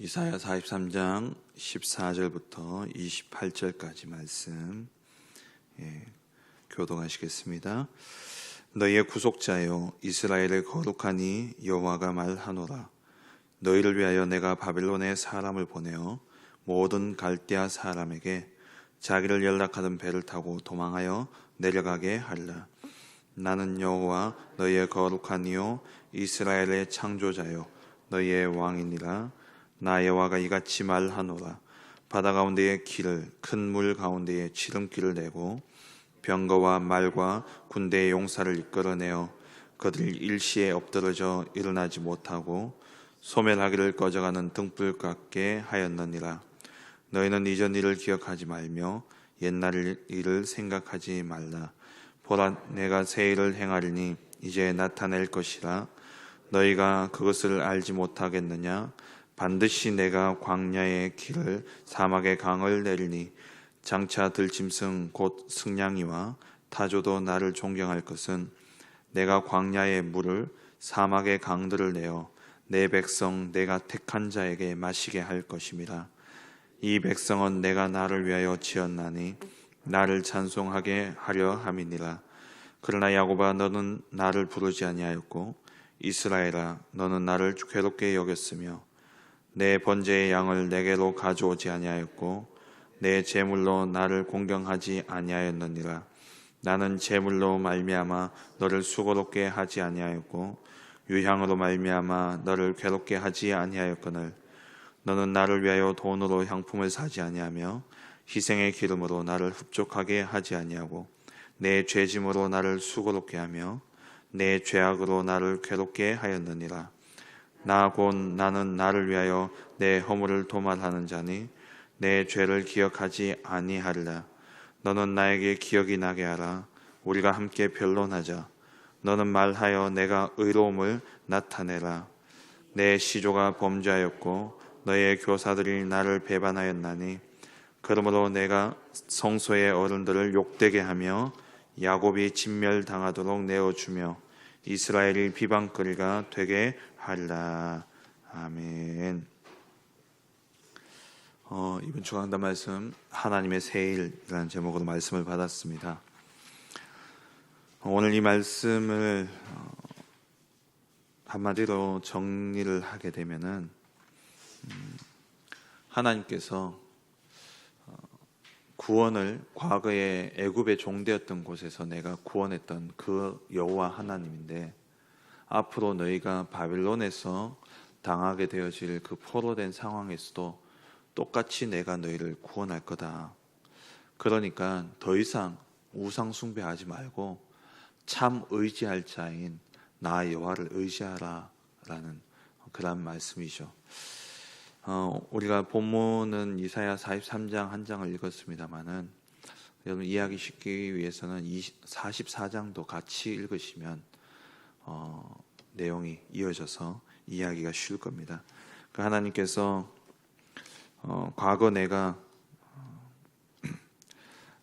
이사야 43장 14절부터 28절까지 말씀 교독하시겠습니다. 너희의 구속자여 이스라엘의 거룩하니 여호와가 말하노라. 너희를 위하여 내가 바벨론에 사람을 보내어 모든 갈대아 사람에게 자기를 연락하던 배를 타고 도망하여 내려가게 하리라. 나는 여호와 너희의 거룩한 이요 이스라엘의 창조자요 너희의 왕이니라. 나 여호와가 이같이 말하노라. 바다 가운데의 길을 큰 물 가운데에 지름길을 내고 병거와 말과 군대의 용사를 이끌어내어 그들 일시에 엎드러져 일어나지 못하고 소멸하기를 꺼져가는 등불 같게 하였느니라. 너희는 이전 일을 기억하지 말며 옛날 일을 생각하지 말라. 보라, 내가 새 일을 행하리니 이제 나타낼 것이라. 너희가 그것을 알지 못하겠느냐? 반드시 내가 광야의 길을 사막의 강을 내리니 장차 들짐승 곧 승냥이와 타조도 나를 존경할 것은 내가 광야의 물을 사막의 강들을 내어 내 백성 내가 택한 자에게 마시게 할 것임이라. 이 백성은 내가 나를 위하여 지었나니 나를 찬송하게 하려 함이니라. 그러나 야곱아 너는 나를 부르지 아니하였고 이스라엘아 너는 나를 괴롭게 여겼으며 내 번제의 양을 내게로 가져오지 아니하였고 내 제물로 나를 공경하지 아니하였느니라. 나는 제물로 말미암아 너를 수고롭게 하지 아니하였고 유향으로 말미암아 너를 괴롭게 하지 아니하였거늘 너는 나를 위하여 돈으로 향품을 사지 아니하며 희생의 기름으로 나를 흡족하게 하지 아니하고 내 죄짐으로 나를 수고롭게 하며 내 죄악으로 나를 괴롭게 하였느니라. 나 곧 나는 나를 위하여 내 허물을 도말하는 자니 내 죄를 기억하지 아니하리라. 너는 나에게 기억이 나게 하라. 우리가 함께 변론하자. 너는 말하여 내가 의로움을 나타내라. 내 시조가 범죄하였고 너의 교사들이 나를 배반하였나니 그러므로 내가 성소의 어른들을 욕되게 하며 야곱이 진멸당하도록 내어주며 이스라엘이 비방거리가 되게 하리라. 아멘. 이번 주 강단 말씀 하나님의 새 일이라는 제목으로 말씀을 받았습니다. 오늘 이 말씀을 한마디로 정리를 하게 되면은 하나님께서 구원을 과거에 애굽의 종되었던 곳에서 내가 구원했던 그 여호와 하나님인데 앞으로 너희가 바벨론에서 당하게 되어질 그 포로된 상황에서도 똑같이 내가 너희를 구원할 거다. 그러니까 더 이상 우상 숭배하지 말고 참 의지할 자인 나 여호와를 의지하라 라는 그런 말씀이죠. 우리가 본문은 이사야 43장 한 장을 읽었습니다만은 여러분 이해하기 쉽기 위해서는 44장도 같이 읽으시면 내용이 이어져서 이해하기가 쉬울 겁니다. 그러니까 하나님께서 과거 내가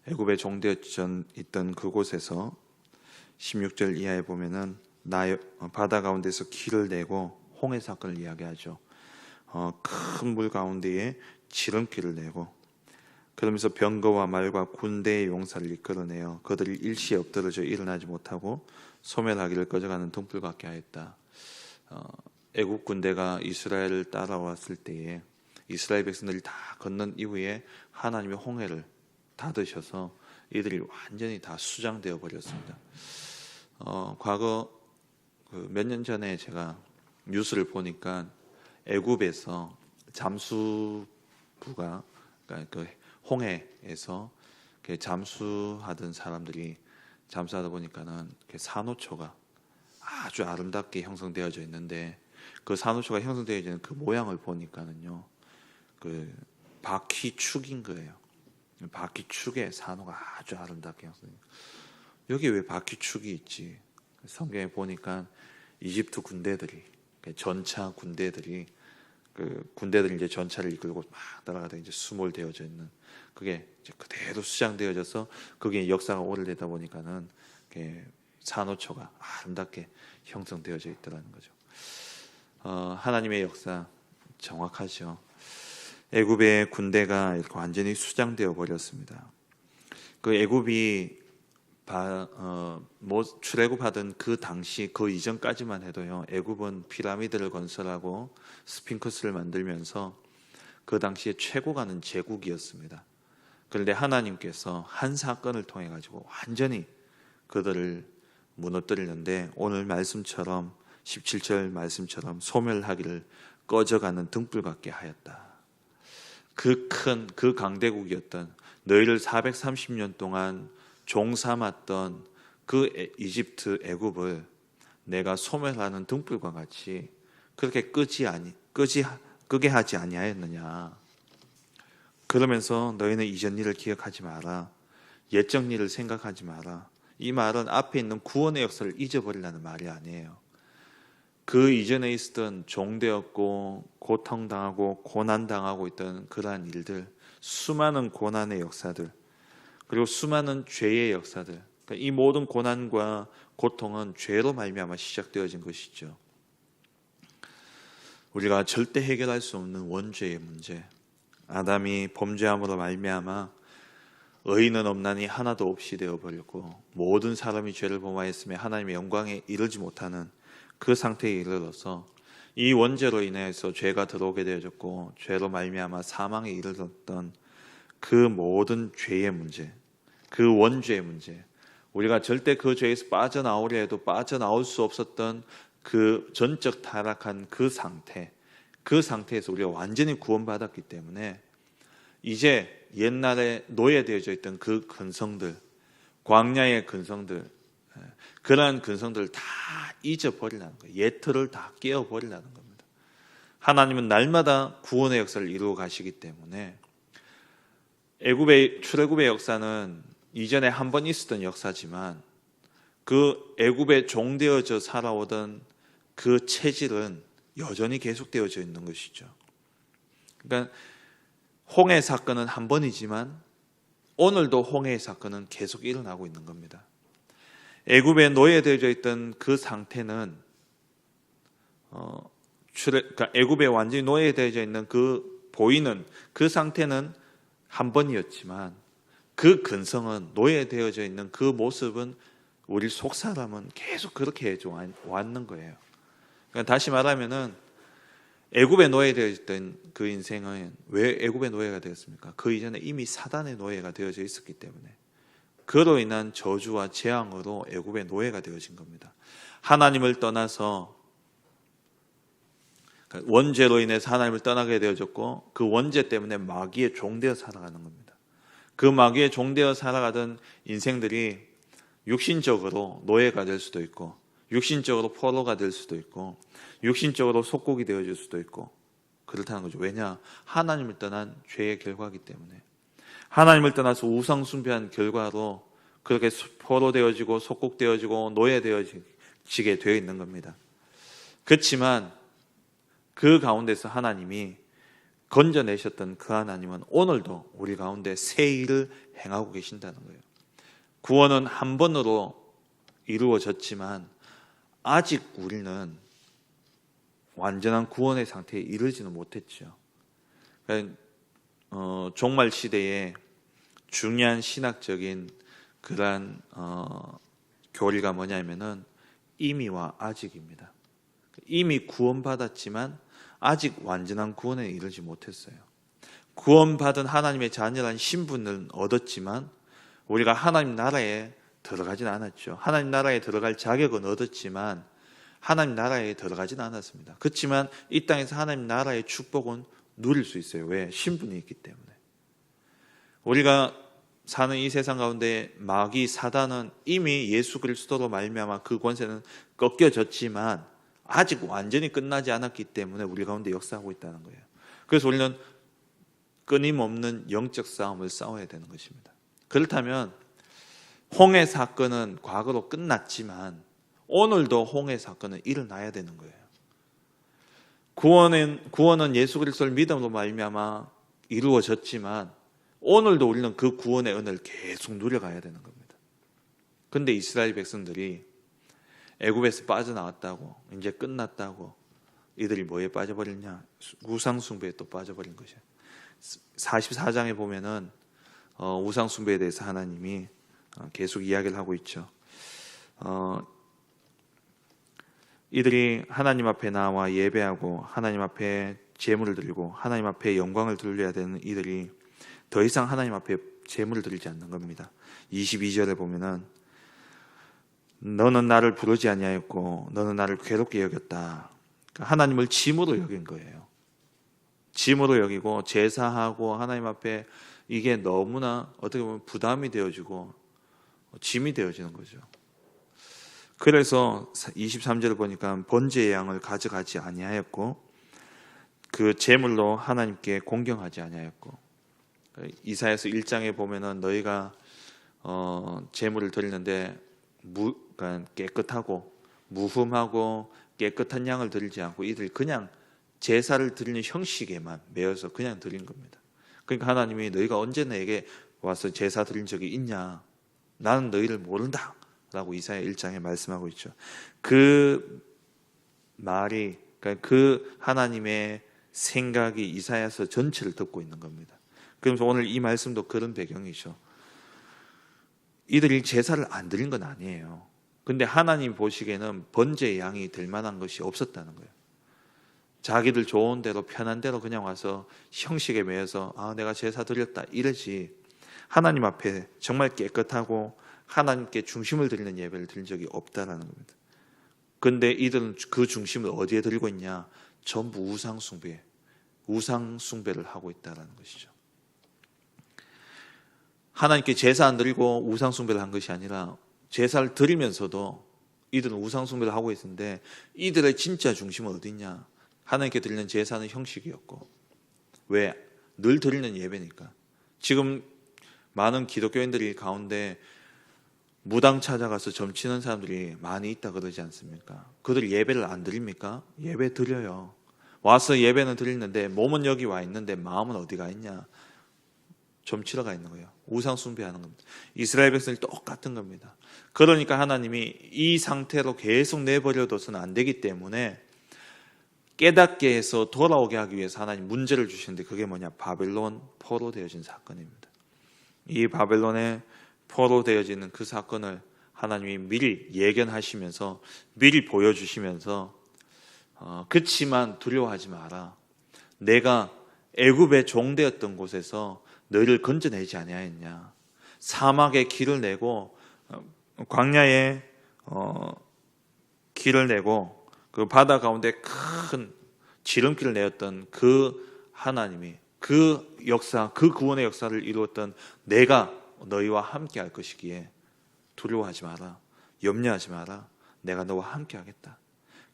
애굽의 종되어 있던 그곳에서 16절 이하에 보면은 바다 가운데서 길을 내고 홍해 사건을 이야기하죠. 큰 물 가운데에 지름길을 내고 그러면서 병거와 말과 군대의 용사를 이끌어내어 그들이 일시에 엎드러져 일어나지 못하고 소멸하기를 꺼져가는 등불 같게 하였다. 애국 군대가 이스라엘을 따라왔을 때에 이스라엘 백성들이 다 건넌 이후에 하나님의 홍해를 닫으셔서 이들이 완전히 다 수장되어 버렸습니다. 과거 몇 년 전에 제가 뉴스를 보니까 애굽에서 잠수부가 그러니까 그 홍해에서 잠수하던 사람들이 잠수하다 보니까는 산호초가 아주 아름답게 형성되어져 있는데 그 산호초가 형성되어지는 그 모양을 보니까는요 그 바퀴축인 거예요. 바퀴축에 산호가 아주 아름답게 형성돼. 여기 왜 바퀴축이 있지? 성경에 보니까 이집트 군대들이 전차 군대들이 군대들이 이제 전차를 이끌고 막 따라가다 이제 수몰되어져 있는 그게 이제 그대로 수장되어져서 그게 역사가 오래되다 보니까는 산호초가 아름답게 형성되어져 있더라는 거죠. 하나님의 역사 정확하죠. 애굽의 군대가 이렇게 완전히 수장되어 버렸습니다. 그 애굽이 출애굽하던 그 당시 그 이전까지만 해도요, 애굽은 피라미드를 건설하고 스핑크스를 만들면서 그 당시에 최고 가는 제국이었습니다. 그런데 하나님께서 한 사건을 통해 가지고 완전히 그들을 무너뜨리는데, 오늘 말씀처럼 17절 말씀처럼 소멸하기를 꺼져가는 등불 같게 하였다. 그 큰 그 강대국이었던, 너희를 430년 동안 종 삼았던 그 이집트 애굽을 내가 소멸하는 등불과 같이 그렇게 끄게 하지 아니하였느냐. 그러면서 너희는 이전 일을 기억하지 마라, 옛적 일을 생각하지 마라. 이 말은 앞에 있는 구원의 역사를 잊어버리라는 말이 아니에요. 그 이전에 있었던 종되었고 고통당하고 고난당하고 있던 그러한 일들, 수많은 고난의 역사들, 그리고 수많은 죄의 역사들, 그러니까 이 모든 고난과 고통은 죄로 말미암아 시작되어진 것이죠. 우리가 절대 해결할 수 없는 원죄의 문제, 아담이 범죄함으로 말미암아 의인은 없나니 하나도 없이 되어버렸고 모든 사람이 죄를 범하였으며 하나님의 영광에 이르지 못하는 그 상태에 이르러서 이 원죄로 인해서 죄가 들어오게 되어졌고 죄로 말미암아 사망에 이르렀던 그 모든 죄의 문제, 그 원죄의 문제, 우리가 절대 그 죄에서 빠져나오려 해도 빠져나올 수 없었던 그 전적 타락한 그 상태에서 우리가 완전히 구원받았기 때문에 이제 옛날에 노예되어져 있던 그 근성들, 광야의 근성들, 그러한 근성들을 다 잊어버리라는 거예요. 옛틀을 다 깨어버리라는 겁니다. 하나님은 날마다 구원의 역사를 이루어 가시기 때문에 출애굽의 역사는 이전에 한 번 있었던 역사지만 그 애굽에 종되어져 살아오던 그 체질은 여전히 계속되어져 있는 것이죠. 그러니까 홍해 사건은 한 번이지만 오늘도 홍해의 사건은 계속 일어나고 있는 겁니다. 애굽에 노예되어져 있던 그 상태는 그러니까 애굽에 완전히 노예되어져 있는 보이는 그 상태는 한 번이었지만 그 근성은, 노예되어져 있는 그 모습은 우리 속사람은 계속 그렇게 해줘 왔는 거예요. 그러니까 다시 말하면은 애굽에 노예되어 있던 그 인생은 왜 애굽의 노예가 되었습니까? 그 이전에 이미 사단의 노예가 되어져 있었기 때문에, 그로 인한 저주와 재앙으로 애굽의 노예가 되어진 겁니다. 하나님을 떠나서, 원죄로 인해서 하나님을 떠나게 되어졌고 그 원죄 때문에 마귀의 종되어 살아가는 겁니다. 그 마귀의 종되어 살아가던 인생들이 육신적으로 노예가 될 수도 있고, 육신적으로 포로가 될 수도 있고, 육신적으로 속국이 되어질 수도 있고, 그렇다는 거죠. 왜냐? 하나님을 떠난 죄의 결과이기 때문에. 하나님을 떠나서 우상 숭배한 결과로 그렇게 포로 되어지고 속국 되어지고 노예 되어지게 되어 있는 겁니다. 그렇지만 그 가운데서 하나님이 건져내셨던 그 하나님은 오늘도 우리 가운데 새 일을 행하고 계신다는 거예요. 구원은 한 번으로 이루어졌지만 아직 우리는 완전한 구원의 상태에 이르지는 못했죠. 그러니까 종말 시대에 중요한 신학적인 그러한 교리가 뭐냐면은 이미와 아직입니다. 이미 구원받았지만 아직 완전한 구원에 이르지 못했어요. 구원받은 하나님의 자녀라는 신분을 얻었지만 우리가 하나님 나라에 들어가진 않았죠. 하나님 나라에 들어갈 자격은 얻었지만 하나님 나라에 들어가진 않았습니다. 그렇지만 이 땅에서 하나님 나라의 축복은 누릴 수 있어요. 왜? 신분이 있기 때문에. 우리가 사는 이 세상 가운데 마귀 사단은 이미 예수 그리스도로 말미암아 그 권세는 꺾여졌지만 아직 완전히 끝나지 않았기 때문에 우리 가운데 역사하고 있다는 거예요. 그래서 우리는 끊임없는 영적 싸움을 싸워야 되는 것입니다. 그렇다면 홍해 사건은 과거로 끝났지만 오늘도 홍해 사건은 일어나야 되는 거예요. 구원은 예수 그리스도를 믿음으로 말미암아 이루어졌지만 오늘도 우리는 그 구원의 은혜를 계속 누려가야 되는 겁니다. 그런데 이스라엘 백성들이 애굽에서 빠져나왔다고, 이제 끝났다고, 이들이 뭐에 빠져버렸냐? 우상 숭배에 또 빠져버린 것이에요. 44장에 보면은 우상 숭배에 대해서 하나님이 계속 이야기를 하고 있죠. 이들이 하나님 앞에 나와 예배하고 하나님 앞에 제물을 드리고 하나님 앞에 영광을 돌려야 되는 이들이 더 이상 하나님 앞에 제물을 드리지 않는 겁니다. 22절에 보면은 너는 나를 부르지 아니하였고 너는 나를 괴롭게 여겼다. 그러니까 하나님을 짐으로 여긴 거예요. 짐으로 여기고 제사하고 하나님 앞에 이게 너무나 어떻게 보면 부담이 되어지고 짐이 되어지는 거죠. 그래서 23절을 보니까 번제의 양을 가져가지 아니하였고 그 제물로 하나님께 공경하지 아니하였고, 이사야서 1장에 보면은 너희가 제물을 드리는데 그러니까 깨끗하고 무흠하고 깨끗한 양을 드리지 않고 이들 그냥 제사를 드리는 형식에만 매여서 그냥 드린 겁니다. 그러니까 하나님이 너희가 언제 내게 와서 제사 드린 적이 있냐? 나는 너희를 모른다 라고 이사야 1장에 말씀하고 있죠. 그 말이, 그러니까 그 하나님의 생각이 이사야서 전체를 듣고 있는 겁니다. 그래서 오늘 이 말씀도 그런 배경이죠. 이들이 제사를 안 드린 건 아니에요. 근데 하나님 보시기에는 번제의 양이 될 만한 것이 없었다는 거예요. 자기들 좋은 대로 편한 대로 그냥 와서 형식에 매여서 내가 제사 드렸다 이러지, 하나님 앞에 정말 깨끗하고 하나님께 중심을 드리는 예배를 드린 적이 없다라는 겁니다. 근데 이들은 그 중심을 어디에 들고 있냐? 전부 우상 숭배를 하고 있다라는 것이죠. 하나님께 제사 안 드리고 우상 숭배를 한 것이 아니라 제사를 드리면서도 이들은 우상 숭배를 하고 있는데 이들의 진짜 중심은 어디 있냐? 하나님께 드리는 제사는 형식이었고, 왜? 늘 드리는 예배니까. 지금 많은 기독교인들이 가운데 무당 찾아가서 점치는 사람들이 많이 있다 그러지 않습니까? 그들 예배를 안 드립니까? 예배 드려요. 와서 예배는 드리는데 몸은 여기 와 있는데 마음은 어디가 있냐? 점치러 가 있는 거예요. 우상 숭배하는 겁니다. 이스라엘 백성이 똑같은 겁니다. 그러니까 하나님이 이 상태로 계속 내버려둬서는 안 되기 때문에 깨닫게 해서 돌아오게 하기 위해서 하나님 문제를 주시는데, 그게 뭐냐? 바벨론 포로되어진 사건입니다. 이 바벨론에 포로되어지는 그 사건을 하나님이 미리 예견하시면서 미리 보여주시면서 그치만 두려워하지 마라. 내가 애굽의 종되었던 곳에서 너희를 건져내지 아니하였냐. 사막에 길을 내고 광야에 길을 내고 그 바다 가운데 큰 지름길을 내었던 그 하나님이, 그 역사, 그 구원의 역사를 이루었던 내가 너희와 함께 할 것이기에 두려워하지 마라. 염려하지 마라. 내가 너와 함께 하겠다.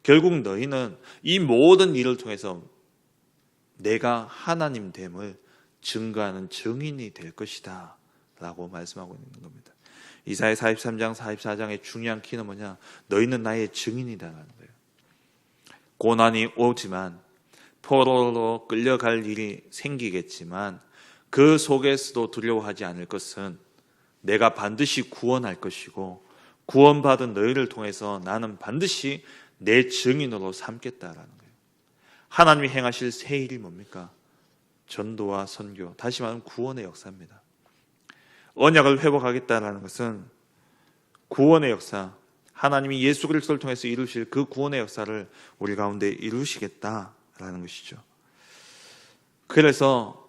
결국 너희는 이 모든 일을 통해서 내가 하나님 됨을 증거하는 증인이 될 것이다 라고 말씀하고 있는 겁니다. 이사야 43장 44장의 중요한 키는 뭐냐? 너희는 나의 증인이다라는 거예요. 고난이 오지만, 포로로 끌려갈 일이 생기겠지만 그 속에서도 두려워하지 않을 것은 내가 반드시 구원할 것이고, 구원받은 너희를 통해서 나는 반드시 내 증인으로 삼겠다라는 거예요. 하나님이 행하실 새 일이 뭡니까? 전도와 선교, 다시 말하면 구원의 역사입니다. 언약을 회복하겠다라는 것은 구원의 역사, 하나님이 예수 그리스도를 통해서 이루실 그 구원의 역사를 우리 가운데 이루시겠다라는 것이죠. 그래서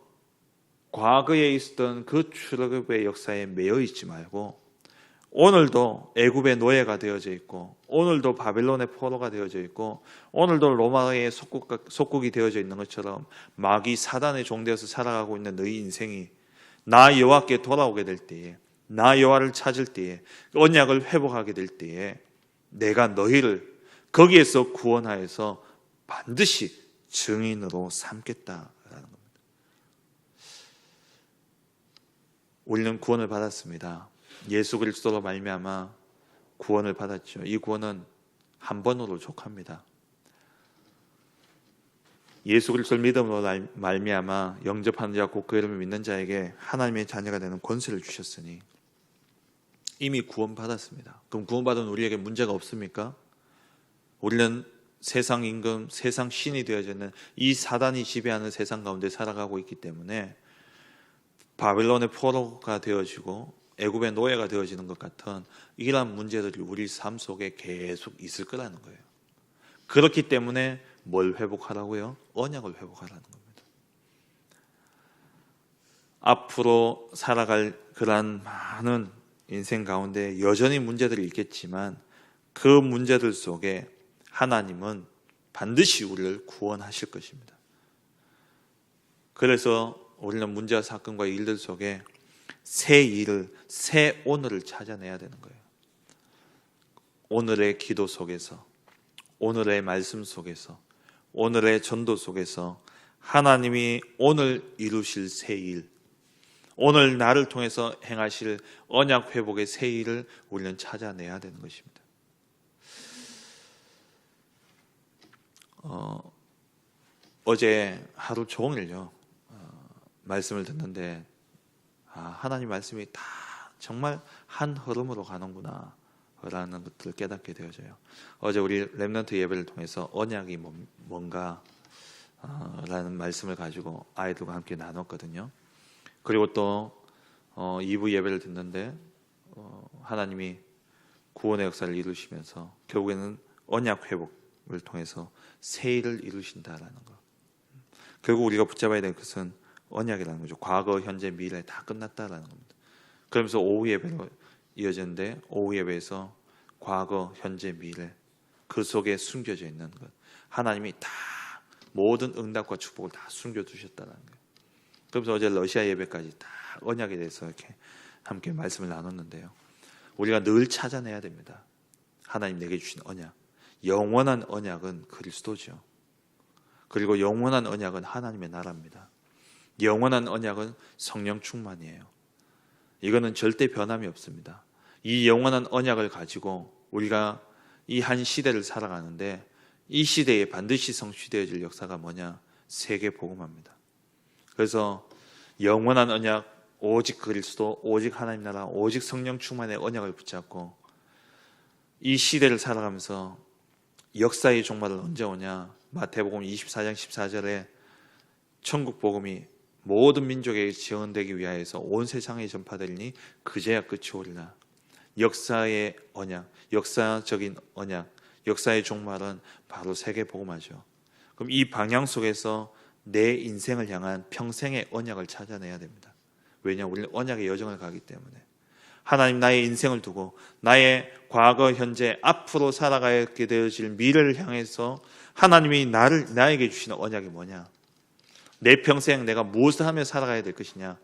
과거에 있었던 그 출애굽의 역사에 매여 있지 말고, 오늘도 애굽의 노예가 되어져 있고, 오늘도 바벨론의 포로가 되어져 있고, 오늘도 로마의 속국이 되어져 있는 것처럼 마귀 사단의 종되어서 살아가고 있는 너희 인생이 나 여호와께 돌아오게 될 때에, 나 여호와를 찾을 때에, 언약을 회복하게 될 때에 내가 너희를 거기에서 구원하여서 반드시 증인으로 삼겠다라는 겁니다. 우리는 구원을 받았습니다. 예수 그리스도로 말미암아 구원을 받았죠. 이 구원은 한 번으로 족합니다. 예수 그리스도를 믿음으로 말미암아 영접하는 자 곧 그 이름을 믿는 자에게 하나님의 자녀가 되는 권세를 주셨으니 이미 구원받았습니다. 그럼 구원받은 우리에게 문제가 없습니까? 우리는 세상 임금, 세상 신이 되어져 있는 이 사단이 지배하는 세상 가운데 살아가고 있기 때문에 바벨론의 포로가 되어지고 애굽의 노예가 되어지는 것 같은 이러한 문제들이 우리 삶 속에 계속 있을 거라는 거예요. 그렇기 때문에 뭘 회복하라고요? 언약을 회복하라는 겁니다. 앞으로 살아갈 그러한 많은 인생 가운데 여전히 문제들이 있겠지만 그 문제들 속에 하나님은 반드시 우리를 구원하실 것입니다. 그래서 우리는 문제와 사건과 일들 속에 새 일을, 새 오늘을 찾아내야 되는 거예요. 오늘의 기도 속에서, 오늘의 말씀 속에서, 오늘의 전도 속에서 하나님이 오늘 이루실 새 일, 오늘 나를 통해서 행하실 언약 회복의 새 일을 우리는 찾아내야 되는 것입니다. 어제 하루 종일요 말씀을 듣는데 하나님 말씀이 다 정말 한 흐름으로 가는구나 라는 것들을 깨닫게 되어져요. 어제 우리 렘넌트 예배를 통해서 언약이 뭔가 라는 말씀을 가지고 아이들과 함께 나눴거든요. 그리고 또 2부 예배를 듣는데 하나님이 구원의 역사를 이루시면서 결국에는 언약 회복을 통해서 새 일을 이루신다라는 것. 결국 우리가 붙잡아야 될 것은 언약이라는 거죠. 과거, 현재, 미래 다 끝났다라는 겁니다. 그러면서 오후 예배로 이어졌는데 오후 예배에서 과거, 현재, 미래 그 속에 숨겨져 있는 것, 하나님이 다 모든 응답과 축복을 다 숨겨두셨다는 거예요. 그러면서 어제 러시아 예배까지 다 언약에 대해서 이렇게 함께 말씀을 나눴는데요. 우리가 늘 찾아내야 됩니다. 하나님 내게 주신 언약. 영원한 언약은 그리스도죠. 그리고 영원한 언약은 하나님의 나라입니다. 영원한 언약은 성령 충만이에요. 이거는 절대 변함이 없습니다. 이 영원한 언약을 가지고 우리가 이 한 시대를 살아가는데 이 시대에 반드시 성취되어질 역사가 뭐냐? 세계 복음화입니다. 그래서 영원한 언약, 오직 그리스도, 오직 하나님 나라, 오직 성령 충만의 언약을 붙잡고 이 시대를 살아가면서 역사의 종말은 언제 오냐? 마태복음 24장 14절에 천국 복음이 모든 민족에게 지원되기 위하여서 온 세상에 전파되리니 그제야 끝이 오리라. 역사의 언약, 역사적인 언약, 역사의 종말은 바로 세계 복음화죠. 그럼 이 방향 속에서 내 인생을 향한 평생의 언약을 찾아내야 됩니다. 왜냐? 우리는 언약의 여정을 가기 때문에. 하나님 나의 인생을 두고 나의 과거, 현재, 앞으로 살아가게 되어질 미래를 향해서 하나님이 나에게 주시는 언약이 뭐냐? 내 평생 내가 무엇을 하며 살아가야 될 것이냐?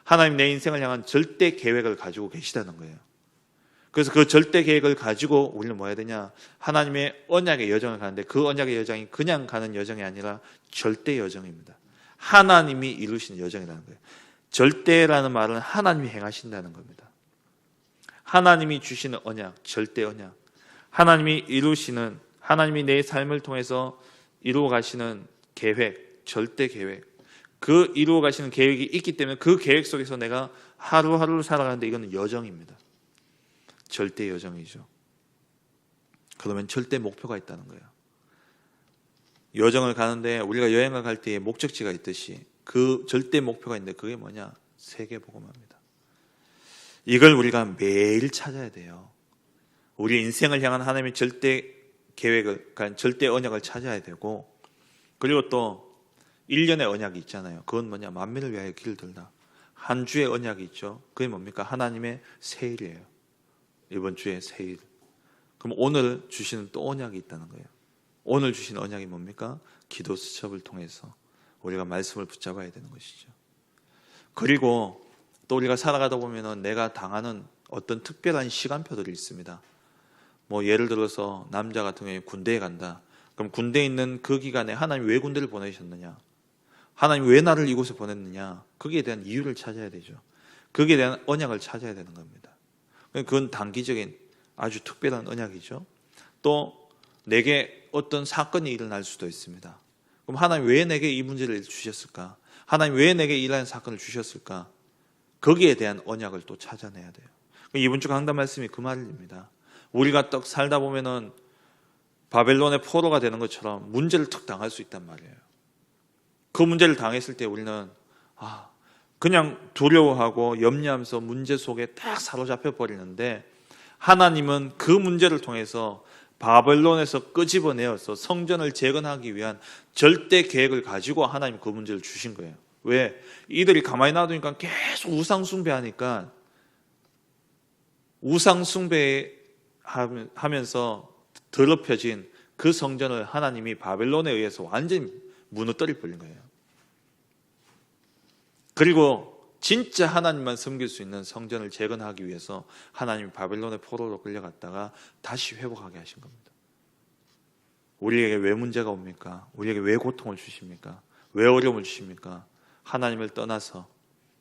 하나님 내 인생을 향한 절대 계획을 가지고 계시다는 거예요. 그래서 그 절대 계획을 가지고 우리는 뭐 해야 되냐? 하나님의 언약의 여정을 가는데 그 언약의 여정이 그냥 가는 여정이 아니라 절대 여정입니다. 하나님이 이루신 여정이라는 거예요. 절대라는 말은 하나님이 행하신다는 겁니다. 하나님이 주시는 언약, 절대 언약. 하나님이 이루시는, 하나님이 내 삶을 통해서 이루어 가시는 계획, 절대 계획. 그 이루어 가시는 계획이 있기 때문에 그 계획 속에서 내가 하루하루를 살아가는데 이거는 여정입니다. 절대 여정이죠. 그러면 절대 목표가 있다는 거예요. 여정을 가는데 우리가 여행을 갈 때에 목적지가 있듯이 그 절대 목표가 있는데 그게 뭐냐? 세계 복음화입니다. 이걸 우리가 매일 찾아야 돼요. 우리 인생을 향한 하나님의 절대 계획을, 그러니까 절대 언약을 찾아야 되고, 그리고 또 1년의 언약이 있잖아요. 그건 뭐냐? 만민을 위하여 길을 들다. 한 주의 언약이 있죠. 그게 뭡니까? 하나님의 세일이에요. 이번 주에 세일. 그럼 오늘 주시는 또 언약이 있다는 거예요. 오늘 주신 언약이 뭡니까? 기도 수첩을 통해서 우리가 말씀을 붙잡아야 되는 것이죠. 그리고 또 우리가 살아가다 보면은 내가 당하는 어떤 특별한 시간표들이 있습니다. 뭐 예를 들어서 남자 같은 경우에 군대에 간다. 그럼 군대에 있는 그 기간에 하나님 왜 군대를 보내셨느냐? 하나님 왜 나를 이곳에 보냈느냐? 거기에 대한 이유를 찾아야 되죠. 거기에 대한 언약을 찾아야 되는 겁니다. 그건 단기적인 아주 특별한 언약이죠. 또 내게 어떤 사건이 일어날 수도 있습니다. 그럼 하나님 왜 내게 이 문제를 주셨을까? 하나님 왜 내게 이러한 사건을 주셨을까? 거기에 대한 언약을 또 찾아내야 돼요. 이번 주 강단 말씀이 그 말입니다. 우리가 딱 살다 보면은 바벨론의 포로가 되는 것처럼 문제를 툭 당할 수 있단 말이에요. 그 문제를 당했을 때 우리는 그냥 두려워하고 염려하면서 문제 속에 딱 사로잡혀 버리는데, 하나님은 그 문제를 통해서 바벨론에서 끄집어내어서 성전을 재건하기 위한 절대 계획을 가지고 하나님 그 문제를 주신 거예요. 왜? 이들이 가만히 놔두니까 계속 우상 숭배하니까, 우상 숭배하면서 더럽혀진 그 성전을 하나님이 바벨론에 의해서 완전히 무너뜨려 버린 거예요. 그리고 진짜 하나님만 섬길 수 있는 성전을 재건하기 위해서 하나님이 바벨론의 포로로 끌려갔다가 다시 회복하게 하신 겁니다. 우리에게 왜 문제가 옵니까? 우리에게 왜 고통을 주십니까? 왜 어려움을 주십니까? 하나님을 떠나서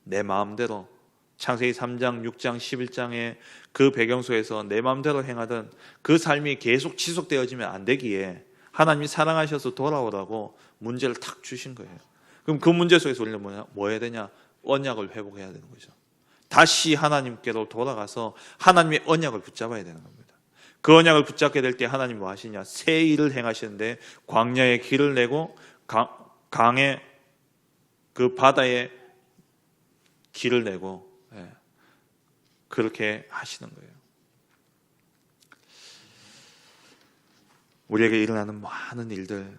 내 마음대로, 창세기 3장, 6장, 11장의 그 배경 속에서 내 마음대로 행하던 그 삶이 계속 지속되어지면 안 되기에 하나님이 사랑하셔서 돌아오라고 문제를 탁 주신 거예요. 그럼 그 문제 속에서 우리는 뭐 해야 되냐? 언약을 회복해야 되는 거죠. 다시 하나님께로 돌아가서 하나님의 언약을 붙잡아야 되는 겁니다. 그 언약을 붙잡게 될 때 하나님 뭐 하시냐? 새 일을 행하시는데 광야에 길을 내고 강에 그 바다에 길을 내고 그렇게 하시는 거예요. 우리에게 일어나는 많은 일들,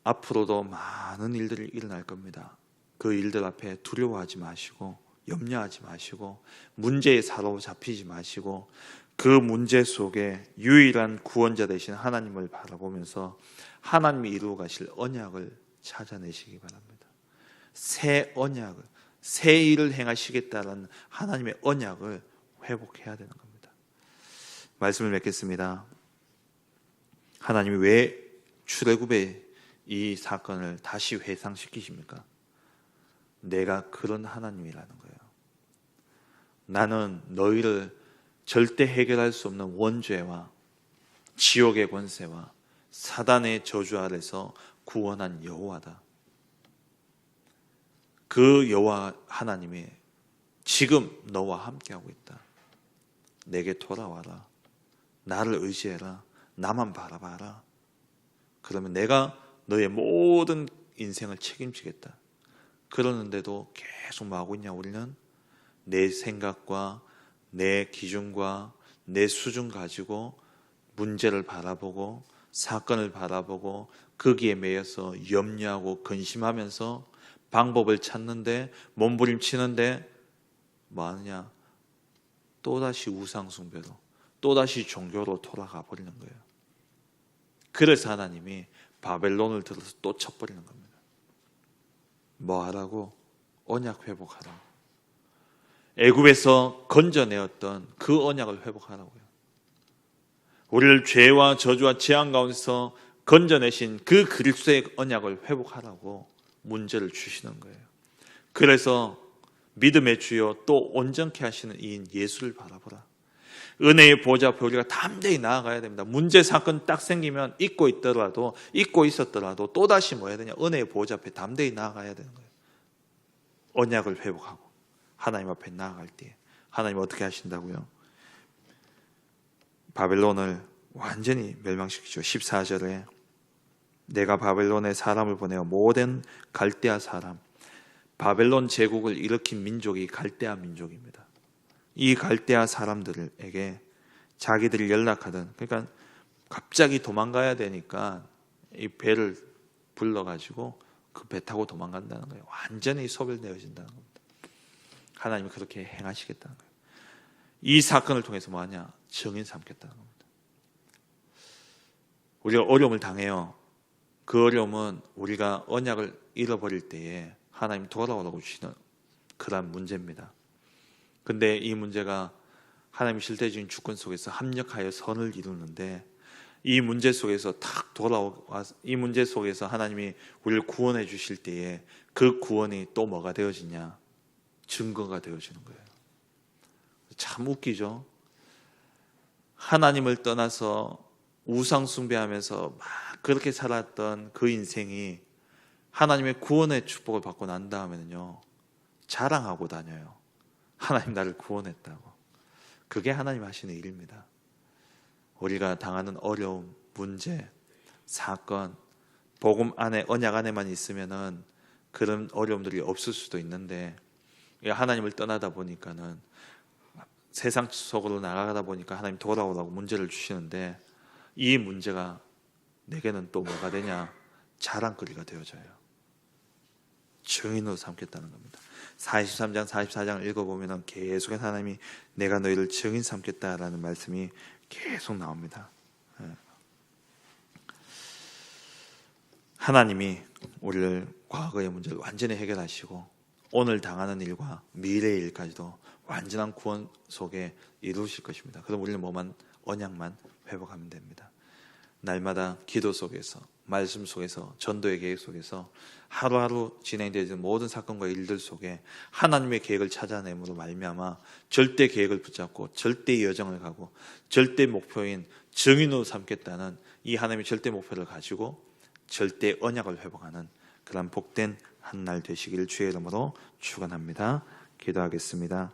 앞으로도 많은 일들이 일어날 겁니다. 그 일들 앞에 두려워하지 마시고 염려하지 마시고 문제에 사로잡히지 마시고 그 문제 속에 유일한 구원자 되신 하나님을 바라보면서 하나님이 이루어 가실 언약을 찾아내시기 바랍니다. 새 언약을, 새 일을 행하시겠다는 하나님의 언약을 회복해야 되는 겁니다. 말씀을 맺겠습니다. 하나님이 왜 출애굽의 이 사건을 다시 회상시키십니까? 내가 그런 하나님이라는 거예요. 나는 너희를 절대 해결할 수 없는 원죄와 지옥의 권세와 사단의 저주 아래서 구원한 여호와다. 그 여호와 하나님이 지금 너와 함께하고 있다. 내게 돌아와라. 나를 의지해라. 나만 바라봐라. 그러면 내가 너의 모든 인생을 책임지겠다. 그러는데도 계속 뭐 하고 있냐? 우리는 내 생각과 내 기준과 내 수준 가지고 문제를 바라보고 사건을 바라보고 거기에 매여서 염려하고 근심하면서 방법을 찾는데 몸부림치는데 뭐 하느냐? 또다시 우상숭배로, 또다시 종교로 돌아가 버리는 거예요. 그래서 하나님이 바벨론을 들어서 또 쳐버리는 겁니다. 뭐 하라고? 언약 회복하라고. 애굽에서 건져내었던 그 언약을 회복하라고요. 우리를 죄와 저주와 재앙 가운데서 건져내신 그 그리스도의 언약을 회복하라고 문제를 주시는 거예요. 그래서 믿음의 주여 또 온전케 하시는 이인 예수를 바라보라. 은혜의 보좌 앞에 우리가 담대히 나아가야 됩니다. 문제 사건 딱 생기면 잊고 있었더라도 또다시 뭐 해야 되냐? 은혜의 보좌 앞에 담대히 나아가야 되는 거예요. 언약을 회복하고 하나님 앞에 나아갈 때 하나님 어떻게 하신다고요? 바벨론을 완전히 멸망시키죠. 14절에 내가 바벨론에 사람을 보내어 모든 갈대아 사람, 바벨론 제국을 일으킨 민족이 갈대아 민족입니다. 이 갈대아 사람들에게 자기들이 연락하던, 그러니까 갑자기 도망가야 되니까 이 배를 불러가지고 그 배 타고 도망간다는 거예요. 완전히 소멸되어진다는 겁니다. 하나님이 그렇게 행하시겠다는 거예요. 이 사건을 통해서 뭐하냐? 정인 삼겠다는 겁니다. 우리가 어려움을 당해요. 그 어려움은 우리가 언약을 잃어버릴 때에 하나님 돌아오라고 주시는 그런 문제입니다. 근데 이 문제가 하나님 실제적인 주권 속에서 합력하여 선을 이루는데, 이 문제 속에서 탁 돌아와서 이 문제 속에서 하나님이 우리를 구원해 주실 때에 그 구원이 또 뭐가 되어지냐? 증거가 되어지는 거예요. 참 웃기죠? 하나님을 떠나서 우상 숭배하면서 막 그렇게 살았던 그 인생이 하나님의 구원의 축복을 받고 난 다음에는요, 자랑하고 다녀요. 하나님 나를 구원했다고. 그게 하나님 하시는 일입니다. 우리가 당하는 어려움, 문제, 사건, 복음 안에 언약 안에만 있으면은 그런 어려움들이 없을 수도 있는데 하나님을 떠나다 보니까는 세상 속으로 나가다 보니까 하나님 돌아오라고 문제를 주시는데 이 문제가 내게는 또 뭐가 되냐? 자랑거리가 되어져요. 증인으로 삼겠다는 겁니다. 43장 44장을 읽어보면 계속해서 하나님이 내가 너희를 증인 삼겠다라는 말씀이 계속 나옵니다. 하나님이 우리를 과거의 문제를 완전히 해결하시고 오늘 당하는 일과 미래의 일까지도 완전한 구원 속에 이루실 것입니다. 그럼 우리는 뭐만? 언약만 회복하면 됩니다. 날마다 기도 속에서, 말씀 속에서, 전도의 계획 속에서 하루하루 진행되는 모든 사건과 일들 속에 하나님의 계획을 찾아내므로 말미암아 절대 계획을 붙잡고 절대 여정을 가고 절대 목표인 증인으로 삼겠다는 이 하나님의 절대 목표를 가지고 절대 언약을 회복하는 그런 복된 한 날 되시기를 주의 이름으로 축원합니다. 기도하겠습니다.